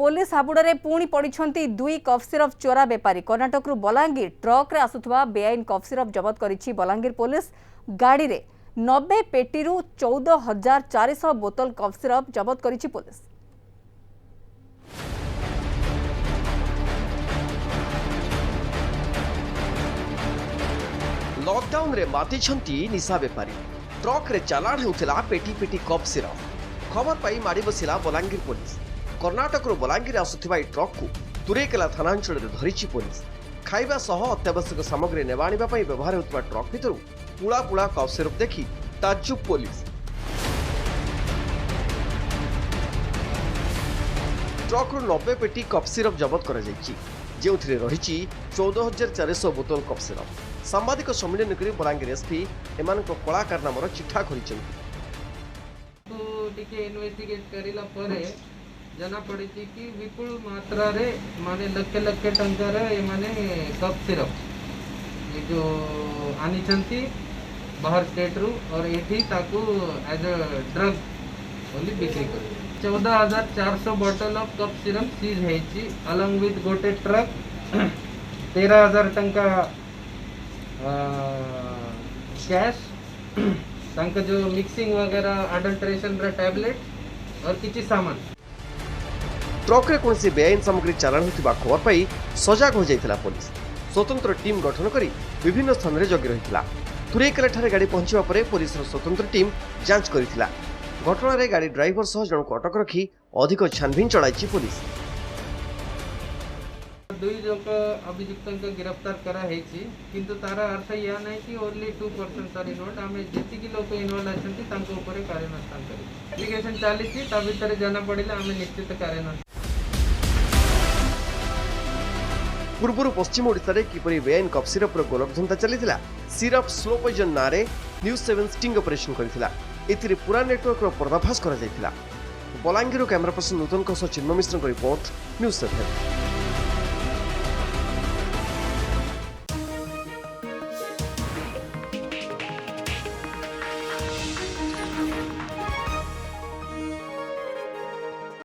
Police हाबुड़े पुणी पड़ती दुई कफ सिरप चोरा बेपारी कर्णाटक बलांगीर ट्रक रे आसुवा बेआईन कफ सिरप जबत करिछि बलांगीर पुलिस गाड़ी रे 90 पेटी 14,400 बोतल कफ सिरप जबत करिछि पुलिस। लॉकडाउन रे मातिछंती निशा बेपारी ट्रक रे चालाण होउथिला पेटी पेटी कफ सिरप। खबर पाई माड़ी बसिला बलांगीर पुलिस। कर्णाटक बलांगीर आसुथिबा ए ट्रक को तुरेकेला थानांचल धरिछि पुलिस। खाइबा सह अत्यावश्यक सामग्री नेबा आनिबा पई व्यवहार होउथिबा ट्रक भितरु पुळा पुळा कफ सिरप देखि ताज्जुब पुलिस। ट्रक रु 90 पेटी कफ सिरप जबत करा जायछि जेउथिरे रहिछि 14,400 बोतल कफ सिरप। सांबादिक सम्मेलन करी बलांगीर एसपी एमानको कला कारनामार चिठा करिछन्ति। टिके इन्वेस्टिगेट करिला परे जना पड़ी कि विपुल मात्रा रे माने लक्ष लक्ष टंकार ये माने कफ सिरप ये जो आनी चंती बाहर स्टेट रु और एठी ताकू एज अ ड्रग ओनली बिक्री कर 14,400 बोतल ऑफ कफ सिरप सीज हेची अलॉन्ग विथ गोटे ट्रक 13,000 टंका कैश तांका जो मिक्सिंग वगैरह अडल्ट्रेशन रे टैबलेट और किछि सामान। ट्रक रे कोनसी बेआईन सामग्री चालाण होतिबा खबर पाई सजाग हो जाइतिला पुलिस। स्वतंत्र टीम गठन करी विभिन्न स्थान रे जगी रहितिला। तुरेकेला ठारे गाड़ी पहुंचवा परे पुलिस रो स्वतंत्र टीम जांच करितिला। घटना रे गाड़ी ड्राइवर सह जनक अटक रखी अधिक छानबीन चलाइछि पुलिस। दुई जक अभियुक्तों को गिरफ्तार करा हेछि किंतु तारा अर्थ या नै कि ओनली 2% सरी नोट आमे जेति लोक इन्वॉल्व अछंती तांको ऊपर कार्यानुष्ठान करी एप्लिकेशन चालीछि ता भीतर जाना पड़िला आमे निश्चित कार्यानुष्ठान। पूर्व पश्चिम ओडिशा रे किपरि बेआईन कफ सिरप रो गोलकधंदा चलीथिला सिरप स्लो पॉइजन नारे न्यूज 7 स्टिंग ऑपरेशन करिथिला। एथिरे पूरा नेटवर्क रो पर्दाफाश करा जायथिला। बलांगीर कैमरा पर्सन नूतन को चिन्मय मिश्र रिपोर्ट न्यूज 7।